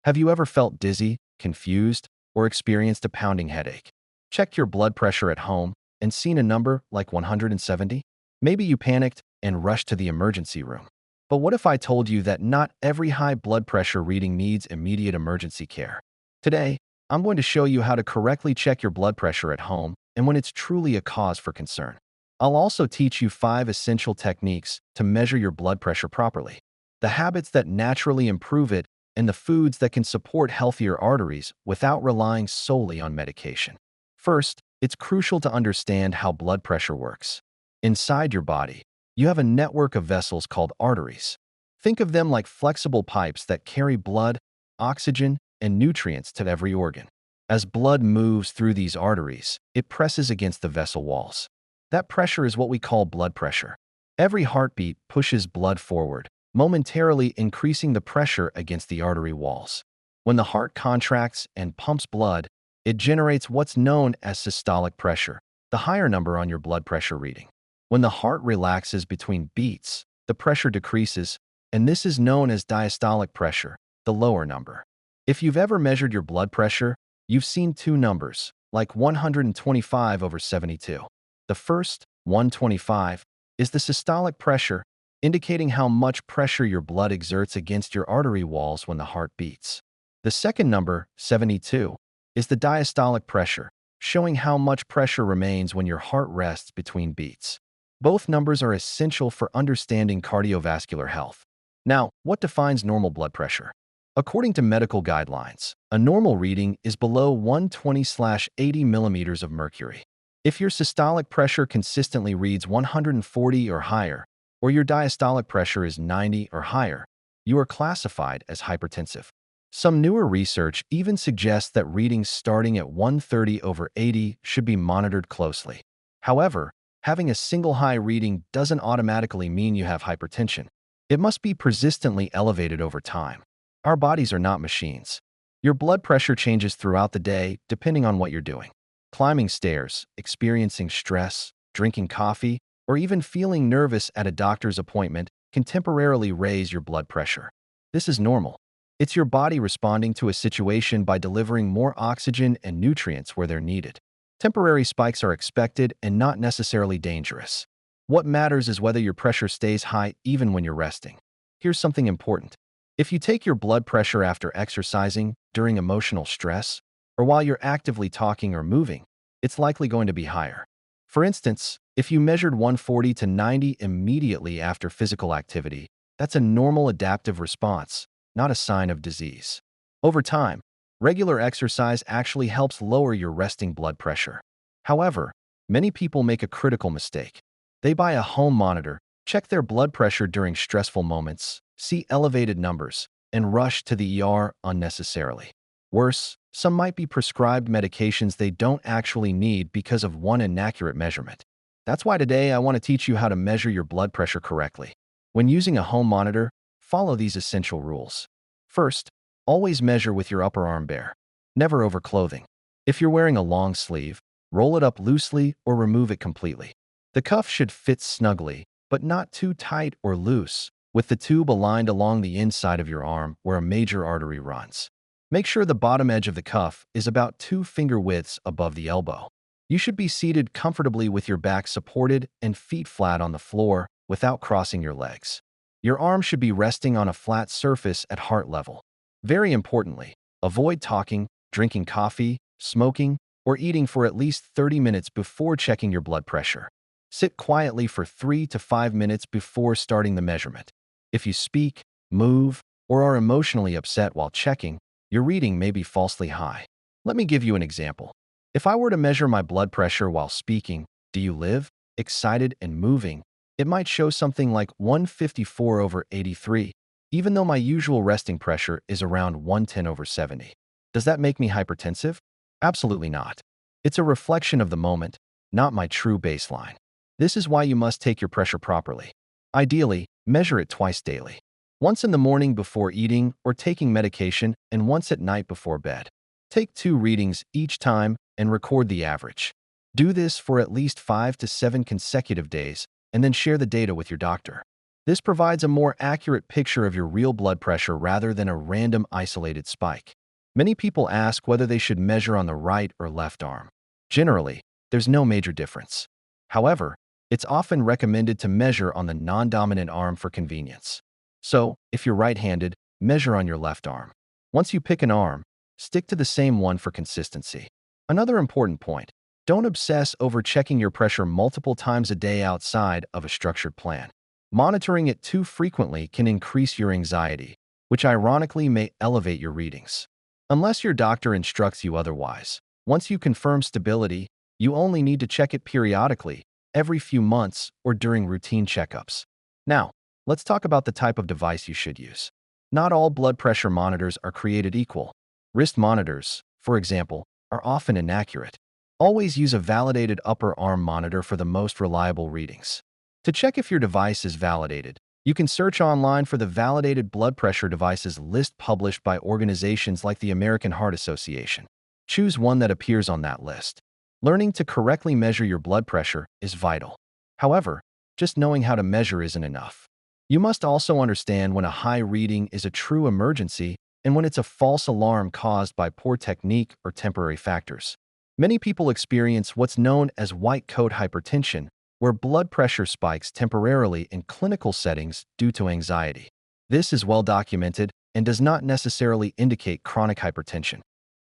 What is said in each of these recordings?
Have you ever felt dizzy, confused, or experienced a pounding headache? Checked your blood pressure at home and seen a number like 170? Maybe you panicked and rushed to the emergency room. But what if I told you that not every high blood pressure reading needs immediate emergency care? Today, I'm going to show you how to correctly check your blood pressure at home and when it's truly a cause for concern. I'll also teach you 5 essential techniques to measure your blood pressure properly, the habits that naturally improve it, and the foods that can support healthier arteries without relying solely on medication. First, it's crucial to understand how blood pressure works. Inside your body, you have a network of vessels called arteries. Think of them like flexible pipes that carry blood, oxygen, and nutrients to every organ. As blood moves through these arteries, it presses against the vessel walls. That pressure is what we call blood pressure. Every heartbeat pushes blood forward, momentarily increasing the pressure against the artery walls. When the heart contracts and pumps blood, it generates what's known as systolic pressure, the higher number on your blood pressure reading. When the heart relaxes between beats, the pressure decreases, and this is known as diastolic pressure, the lower number. If you've ever measured your blood pressure, you've seen 2 numbers, like 125/72. The first, 125, is the systolic pressure, indicating how much pressure your blood exerts against your artery walls when the heart beats. The second number, 72, is the diastolic pressure, showing how much pressure remains when your heart rests between beats. Both numbers are essential for understanding cardiovascular health. Now, what defines normal blood pressure? According to medical guidelines, a normal reading is below 120/80 millimeters of mercury. If your systolic pressure consistently reads 140 or higher, or your diastolic pressure is 90 or higher, you are classified as hypertensive. Some newer research even suggests that readings starting at 130/80 should be monitored closely. However, having a single high reading doesn't automatically mean you have hypertension. It must be persistently elevated over time. Our bodies are not machines. Your blood pressure changes throughout the day depending on what you're doing. Climbing stairs, experiencing stress, drinking coffee, or even feeling nervous at a doctor's appointment can temporarily raise your blood pressure. This is normal. It's your body responding to a situation by delivering more oxygen and nutrients where they're needed. Temporary spikes are expected and not necessarily dangerous. What matters is whether your pressure stays high even when you're resting. Here's something important. If you take your blood pressure after exercising, during emotional stress, or while you're actively talking or moving, it's likely going to be higher. For instance, if you measured 140/90 immediately after physical activity, that's a normal adaptive response, not a sign of disease. Over time, regular exercise actually helps lower your resting blood pressure. However, many people make a critical mistake. They buy a home monitor, check their blood pressure during stressful moments, see elevated numbers, and rush to the ER unnecessarily. Worse, some might be prescribed medications they don't actually need because of one inaccurate measurement. That's why today I want to teach you how to measure your blood pressure correctly. When using a home monitor, follow these essential rules. First, always measure with your upper arm bare, never over clothing. If you're wearing a long sleeve, roll it up loosely or remove it completely. The cuff should fit snugly, but not too tight or loose, with the tube aligned along the inside of your arm where a major artery runs. Make sure the bottom edge of the cuff is about 2 finger widths above the elbow. You should be seated comfortably with your back supported and feet flat on the floor without crossing your legs. Your arm should be resting on a flat surface at heart level. Very importantly, avoid talking, drinking coffee, smoking, or eating for at least 30 minutes before checking your blood pressure. Sit quietly for 3 to 5 minutes before starting the measurement. If you speak, move, or are emotionally upset while checking, your reading may be falsely high. Let me give you an example. If I were to measure my blood pressure while speaking, "Do you live?" excited and moving, it might show something like 154/83, even though my usual resting pressure is around 110/70. Does that make me hypertensive? Absolutely not. It's a reflection of the moment, not my true baseline. This is why you must take your pressure properly. Ideally, measure it twice daily. Once in the morning before eating or taking medication, and once at night before bed. Take 2 readings each time and record the average. Do this for at least 5 to 7 consecutive days, and then share the data with your doctor. This provides a more accurate picture of your real blood pressure rather than a random isolated spike. Many people ask whether they should measure on the right or left arm. Generally, there's no major difference. However, it's often recommended to measure on the non-dominant arm for convenience. So, if you're right-handed, measure on your left arm. Once you pick an arm, stick to the same one for consistency. Another important point: don't obsess over checking your pressure multiple times a day outside of a structured plan. Monitoring it too frequently can increase your anxiety, which ironically may elevate your readings. Unless your doctor instructs you otherwise, once you confirm stability, you only need to check it periodically, every few months or during routine checkups. Now, let's talk about the type of device you should use. Not all blood pressure monitors are created equal. Wrist monitors, for example, are often inaccurate. Always use a validated upper arm monitor for the most reliable readings. To check if your device is validated, you can search online for the Validated Blood Pressure Devices list published by organizations like the American Heart Association. Choose one that appears on that list. Learning to correctly measure your blood pressure is vital. However, just knowing how to measure isn't enough. You must also understand when a high reading is a true emergency and when it's a false alarm caused by poor technique or temporary factors. Many people experience what's known as white coat hypertension, where blood pressure spikes temporarily in clinical settings due to anxiety. This is well documented and does not necessarily indicate chronic hypertension.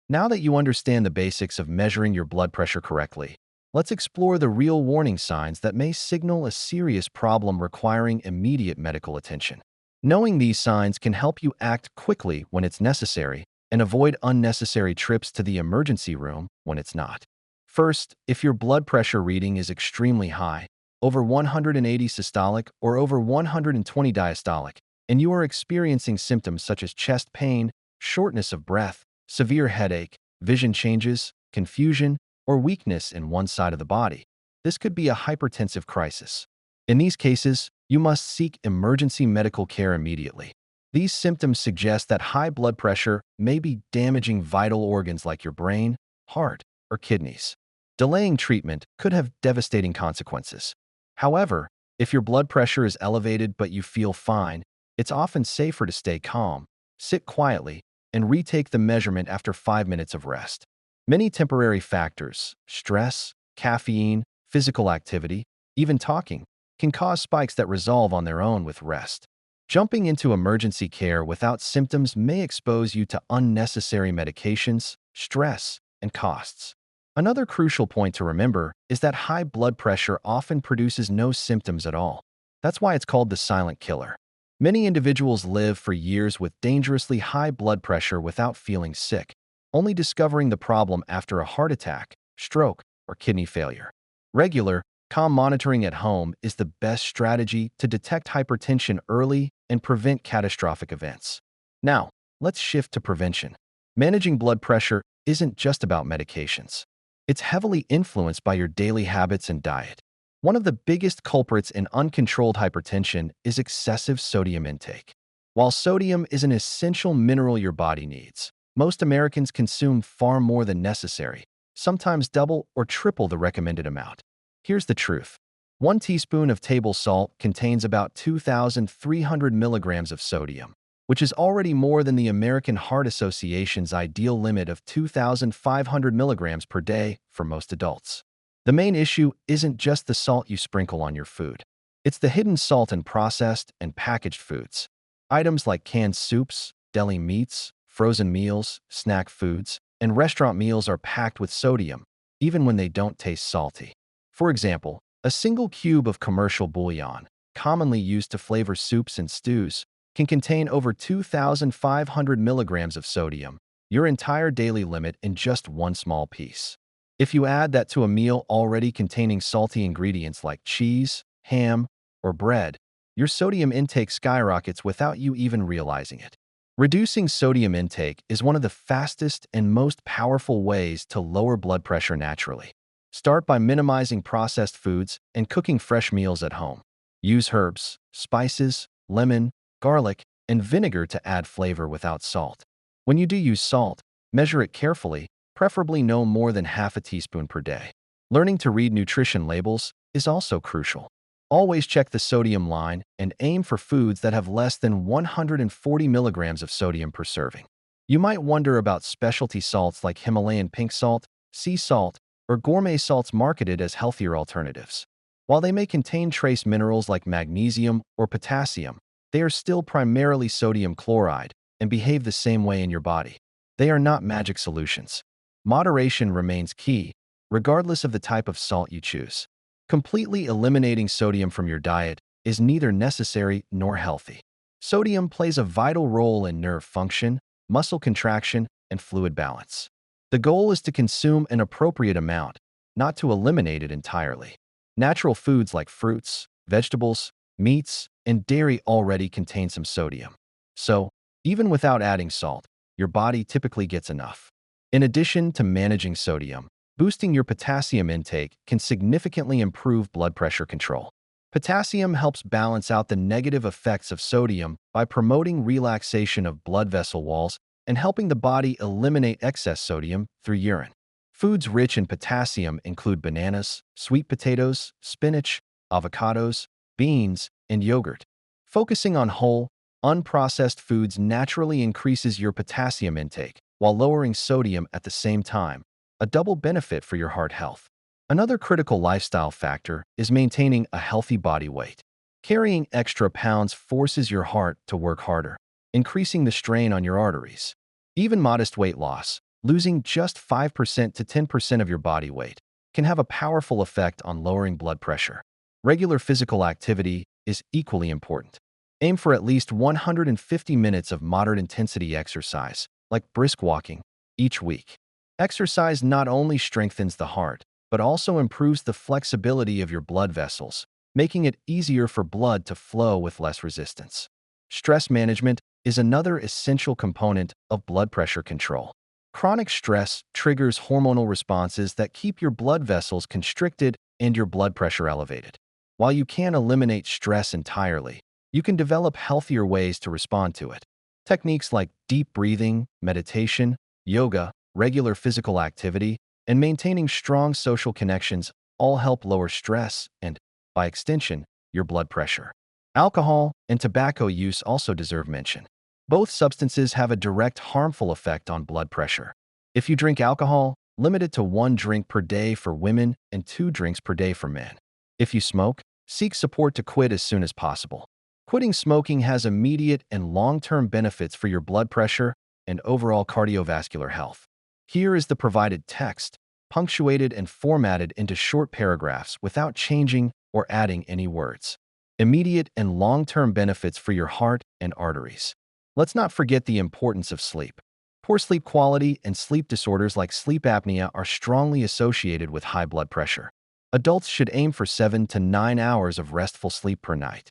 Now that you understand the basics of measuring your blood pressure correctly, let's explore the real warning signs that may signal a serious problem requiring immediate medical attention. Knowing these signs can help you act quickly when it's necessary and avoid unnecessary trips to the emergency room when it's not. First, if your blood pressure reading is extremely high, over 180 systolic or over 120 diastolic, and you are experiencing symptoms such as chest pain, shortness of breath, severe headache, vision changes, confusion, or weakness in one side of the body, this could be a hypertensive crisis. In these cases, you must seek emergency medical care immediately. These symptoms suggest that high blood pressure may be damaging vital organs like your brain, heart, or kidneys. Delaying treatment could have devastating consequences. However, if your blood pressure is elevated but you feel fine, it's often safer to stay calm, sit quietly, and retake the measurement after 5 minutes of rest. Many temporary factors, stress, caffeine, physical activity, even talking, can cause spikes that resolve on their own with rest. Jumping into emergency care without symptoms may expose you to unnecessary medications, stress, and costs. Another crucial point to remember is that high blood pressure often produces no symptoms at all. That's why it's called the silent killer. Many individuals live for years with dangerously high blood pressure without feeling sick, only discovering the problem after a heart attack, stroke, or kidney failure. Regular, calm monitoring at home is the best strategy to detect hypertension early and prevent catastrophic events. Now, let's shift to prevention. Managing blood pressure isn't just about medications. It's heavily influenced by your daily habits and diet. One of the biggest culprits in uncontrolled hypertension is excessive sodium intake. While sodium is an essential mineral your body needs, most Americans consume far more than necessary, sometimes double or triple the recommended amount. Here's the truth. 1 teaspoon of table salt contains about 2,300 milligrams of sodium, which is already more than the American Heart Association's ideal limit of 2,500 milligrams per day for most adults. The main issue isn't just the salt you sprinkle on your food. It's the hidden salt in processed and packaged foods. Items like canned soups, deli meats, frozen meals, snack foods, and restaurant meals are packed with sodium, even when they don't taste salty. For example, a single cube of commercial bouillon, commonly used to flavor soups and stews, can contain over 2,500 milligrams of sodium, your entire daily limit in just one small piece. If you add that to a meal already containing salty ingredients like cheese, ham, or bread, your sodium intake skyrockets without you even realizing it. Reducing sodium intake is one of the fastest and most powerful ways to lower blood pressure naturally. Start by minimizing processed foods and cooking fresh meals at home. Use herbs, spices, lemon, garlic, and vinegar to add flavor without salt. When you do use salt, measure it carefully, preferably no more than half a teaspoon per day. Learning to read nutrition labels is also crucial. Always check the sodium line and aim for foods that have less than 140 milligrams of sodium per serving. You might wonder about specialty salts like Himalayan pink salt, sea salt, or gourmet salts marketed as healthier alternatives. While they may contain trace minerals like magnesium or potassium, they are still primarily sodium chloride and behave the same way in your body. They are not magic solutions. Moderation remains key, regardless of the type of salt you choose. Completely eliminating sodium from your diet is neither necessary nor healthy. Sodium plays a vital role in nerve function, muscle contraction, and fluid balance. The goal is to consume an appropriate amount, not to eliminate it entirely. Natural foods like fruits, vegetables, meats, and dairy already contain some sodium. So, even without adding salt, your body typically gets enough. In addition to managing sodium, boosting your potassium intake can significantly improve blood pressure control. Potassium helps balance out the negative effects of sodium by promoting relaxation of blood vessel walls and helping the body eliminate excess sodium through urine. Foods rich in potassium include bananas, sweet potatoes, spinach, avocados, beans, and yogurt. Focusing on whole, unprocessed foods naturally increases your potassium intake while lowering sodium at the same time, a double benefit for your heart health. Another critical lifestyle factor is maintaining a healthy body weight. Carrying extra pounds forces your heart to work harder, increasing the strain on your arteries. Even modest weight loss, losing just 5% to 10% of your body weight, can have a powerful effect on lowering blood pressure. Regular physical activity is equally important. Aim for at least 150 minutes of moderate intensity exercise, like brisk walking, each week. Exercise not only strengthens the heart, but also improves the flexibility of your blood vessels, making it easier for blood to flow with less resistance. Stress management is another essential component of blood pressure control. Chronic stress triggers hormonal responses that keep your blood vessels constricted and your blood pressure elevated. While you can't eliminate stress entirely, you can develop healthier ways to respond to it. Techniques like deep breathing, meditation, yoga, regular physical activity, and maintaining strong social connections all help lower stress and, by extension, your blood pressure. Alcohol and tobacco use also deserve mention. Both substances have a direct harmful effect on blood pressure. If you drink alcohol, limit it to 1 drink per day for women and 2 drinks per day for men. If you smoke, seek support to quit as soon as possible. Quitting smoking has immediate and long-term benefits for your blood pressure and overall cardiovascular health. Here is the provided text, punctuated and formatted into short paragraphs without changing or adding any words. Immediate and long-term benefits for your heart and arteries. Let's not forget the importance of sleep. Poor sleep quality and sleep disorders like sleep apnea are strongly associated with high blood pressure. Adults should aim for 7 to 9 hours of restful sleep per night.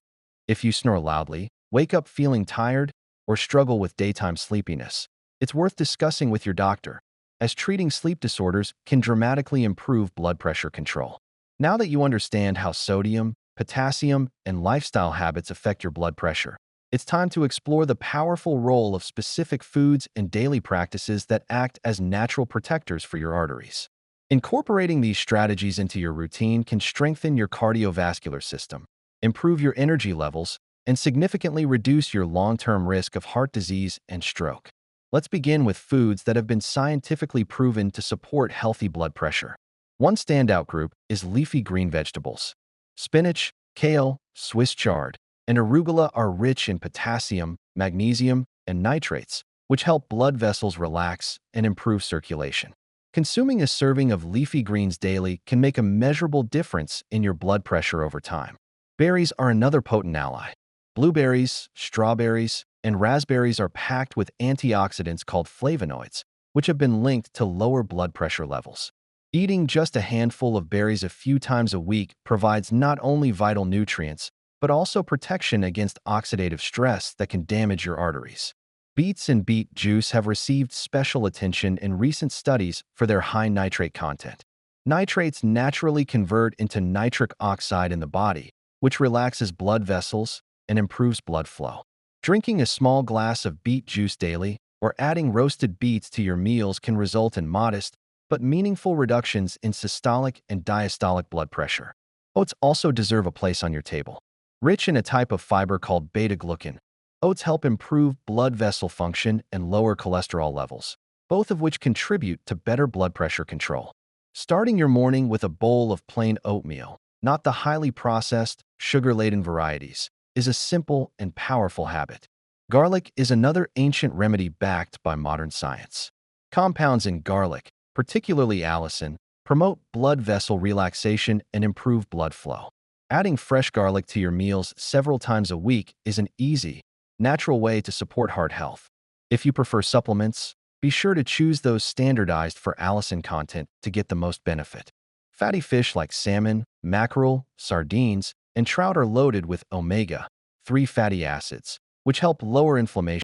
If you snore loudly, wake up feeling tired, or struggle with daytime sleepiness, it's worth discussing with your doctor, as treating sleep disorders can dramatically improve blood pressure control. Now that you understand how sodium, potassium, and lifestyle habits affect your blood pressure, it's time to explore the powerful role of specific foods and daily practices that act as natural protectors for your arteries. Incorporating these strategies into your routine can strengthen your cardiovascular system, improve your energy levels, and significantly reduce your long-term risk of heart disease and stroke. Let's begin with foods that have been scientifically proven to support healthy blood pressure. One standout group is leafy green vegetables. Spinach, kale, Swiss chard, and arugula are rich in potassium, magnesium, and nitrates, which help blood vessels relax and improve circulation. Consuming a serving of leafy greens daily can make a measurable difference in your blood pressure over time. Berries are another potent ally. Blueberries, strawberries, and raspberries are packed with antioxidants called flavonoids, which have been linked to lower blood pressure levels. Eating just a handful of berries a few times a week provides not only vital nutrients, but also protection against oxidative stress that can damage your arteries. Beets and beet juice have received special attention in recent studies for their high nitrate content. Nitrates naturally convert into nitric oxide in the body, which relaxes blood vessels and improves blood flow. Drinking a small glass of beet juice daily or adding roasted beets to your meals can result in modest but meaningful reductions in systolic and diastolic blood pressure. Oats also deserve a place on your table. Rich in a type of fiber called beta-glucan, oats help improve blood vessel function and lower cholesterol levels, both of which contribute to better blood pressure control. Starting your morning with a bowl of plain oatmeal, not the highly processed, sugar-laden varieties, is a simple and powerful habit. Garlic is another ancient remedy backed by modern science. Compounds in garlic, particularly allicin, promote blood vessel relaxation and improve blood flow. Adding fresh garlic to your meals several times a week is an easy, natural way to support heart health. If you prefer supplements, be sure to choose those standardized for allicin content to get the most benefit. Fatty fish like salmon, mackerel, sardines, and trout are loaded with omega-3 fatty acids, which help lower inflammation